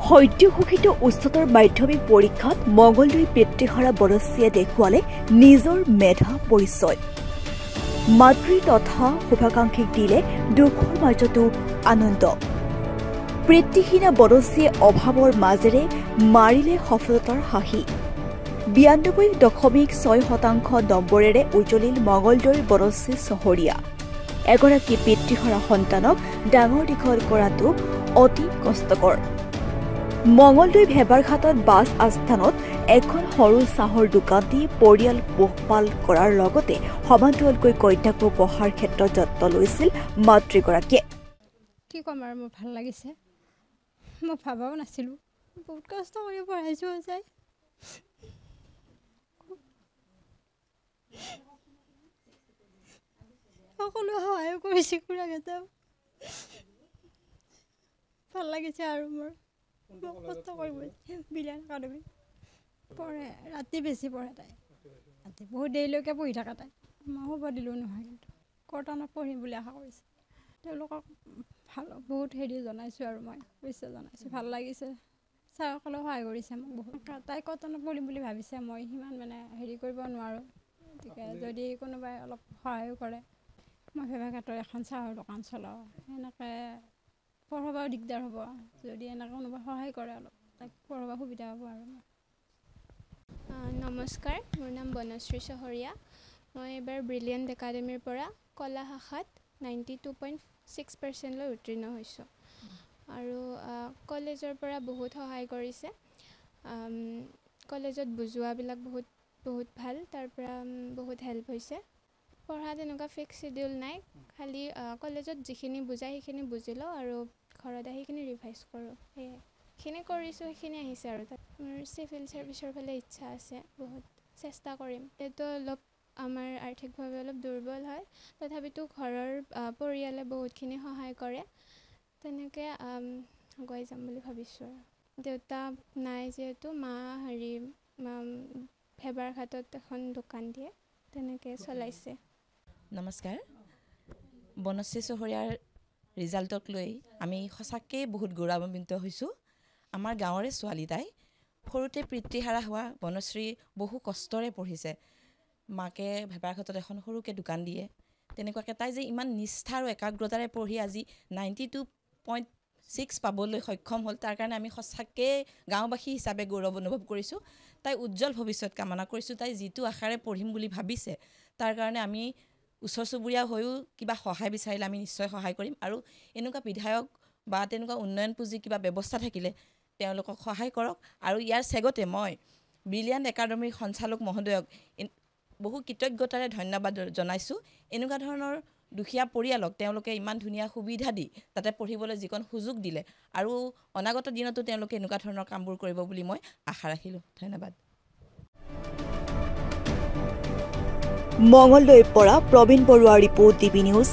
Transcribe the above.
সদ্যঘোষিত উচ্চতৰ মাধ্যমিক পৰীক্ষাত মঙ্গলদৈ পেট্টিহাৰা বৰচিয়ে দেখুৱালে নিজৰ মেধা পৰিচয়। মাতৃ তথা শুভাকাংক্ষীক দিলে দুখৰ মাজতো আনন্দ। পেট্টিহীনা বৰচিয়ে অভাৱৰ মাজেৰে মাৰিলে সফলতাৰ হাঁহি। 92.6% নম্বৰেৰে উজ্বলিল মঙ্গলদৈৰ বৰচি চহৰীয়া। এগৰাকী পেট্টিহাৰা সন্তানক ডাঙৰ দীঘল কৰাটো অতি কষ্টকৰ। মঙ্গলদৈ ভেবাৰঘাটত বাছ আস্থানত এখন সৰু চাহৰ দোকান দি পৰিয়াল পোহপাল কৰাৰ লগতে সমান্তৰালকৈ কন্যাকো পঢ়াৰ ক্ষেত্ৰত যত্ন লৈছিল মাতৃগৰাকীয়ে। কি ক'ম আৰু মোৰ ভাল লাগিছে, মই ভাবাও নাছিলোঁ, বহুত কষ্ট কৰি পঢ়াইছোঁ যায়। সকলো সহায় কৰিছে খুৰাকেইটাও, ভাল লাগিছে আৰু মোৰ কষ্ট কৰিব। বিলিয়ান একাডেমী পঢ়ে, ৰাতি বেছি পঢ়ে তাই, ৰাতি বহুত দেৰিলৈকে পঢ়ি থাকে তাই। মই শুব দিলোঁ নহয়, কিন্তু কটনত পঢ়িম বুলি আশা কৰিছে। তেওঁলোকক ভাল বহুত জনাইছোঁ আৰু মই বিশ্বাস জনাইছোঁ, ভাল লাগিছে। ছাৰসকলেও সহায় কৰিছে মোক বহুত। তাই কটনত পঢ়িম বুলি ভাবিছে, মই সিমান কৰিব নোৱাৰোঁ। গতিকে যদি কোনোবাই অলপ সহায়ো কৰে, মই ভেবাঘাটৰ এখন চাহৰ দোকান চলাওঁ, সেনেকৈ পঢ়াব দিগদাৰ হ'ব। যদি এনেকৈ কোনোবাই সহায় কৰে অলপ, তাইক পঢ়াব সুবিধা হ'ব আৰু। নমস্কাৰ, মোৰ নাম বনশ্ৰী চহৰীয়া। মই এইবাৰ ব্ৰিলিয়েণ্ট একাডেমীৰ পৰা কলা শাখাত 92.6% উত্তীৰ্ণ হৈছোঁ। আৰু কলেজৰ পৰা বহুত সহায় কৰিছে। কলেজত বুজোৱাবিলাক বহুত ভাল, তাৰ পৰা বহুত হেল্প হৈছে। পঢ়াত এনেকুৱা ফিক্স শ্বিডিউল নাই, খালি কলেজত যিখিনি বুজায় সেইখিনি বুজি লওঁ আৰু ঘৰত আহি সেইখিনি ৰিভাইজ কৰোঁ। সেইখিনি কৰিছোঁ, সেইখিনি আহিছে আৰু। তাত মোৰ চিভিল ছাৰ্ভিচৰ ফালে ইচ্ছা আছে, বহুত চেষ্টা কৰিম। এইটো অলপ আমাৰ আৰ্থিকভাৱে অলপ দুৰ্বল হয়, তথাপিতো ঘৰৰ পৰিয়ালে বহুতখিনি সহায় কৰে। তেনেকৈ আগুৱাই যাম বুলি ভাবিছোঁ। দেউতা নাই যিহেতু, মা ভেবাৰঘাটত এখন দোকান দিয়ে, তেনেকৈ চলাইছে। নমস্কাৰ, বনশ্ৰী চহৰীয়াৰ ৰিজাল্টক লৈ আমি সঁচাকৈ বহুত গৌৰৱান্বিত হৈছোঁ। আমাৰ গাঁৱৰে ছোৱালী তাই, সৰুতে পিতৃহাৰা হোৱা বনশ্ৰী বহু কষ্টৰে পঢ়িছে। মাকে ভেবাৰঘাটত এখন সৰুকৈ দোকান দিয়ে, তেনেকুৱাকৈ তাই যে ইমান নিষ্ঠা আৰু একাগ্ৰতাৰে পঢ়ি আজি 92.6 পাবলৈ সক্ষম হ'ল, তাৰ কাৰণে আমি সঁচাকৈ গাঁওবাসী হিচাপে গৌৰৱ অনুভৱ কৰিছোঁ। তাই উজ্জ্বল ভৱিষ্যত কামনা কৰিছোঁ। তাই যিটো আশাৰে পঢ়িম বুলি ভাবিছে, তাৰ কাৰণে আমি ওচৰ চুবুৰীয়া হৈও কিবা সহায় বিচাৰিলে আমি নিশ্চয় সহায় কৰিম। আৰু এনেকুৱা বিধায়ক বা তেনেকুৱা উন্নয়ন পুঁজি কিবা ব্যৱস্থা থাকিলে তেওঁলোকক সহায় কৰক। আৰু ইয়াৰ চেগতে মই ব্ৰিলিয়াণ্ট একাডেমীৰ সঞ্চালক মহোদয়ক বহু কৃতজ্ঞতাৰে ধন্যবাদ জনাইছোঁ। এনেকুৱা ধৰণৰ দুখীয়া পৰিয়ালক তেওঁলোকে ইমান ধুনীয়া সুবিধা দি তাতে পঢ়িবলৈ যিকণ সুযোগ দিলে, আৰু অনাগত দিনতো তেওঁলোকে এনেকুৱা ধৰণৰ কামবোৰ কৰিব বুলি মই আশা ৰাখিলোঁ। ধন্যবাদ। মঙ্গলদৈৰ পৰা প্ৰবীণ বৰুৱাৰ ৰিপৰ্ট, DB নিউজ।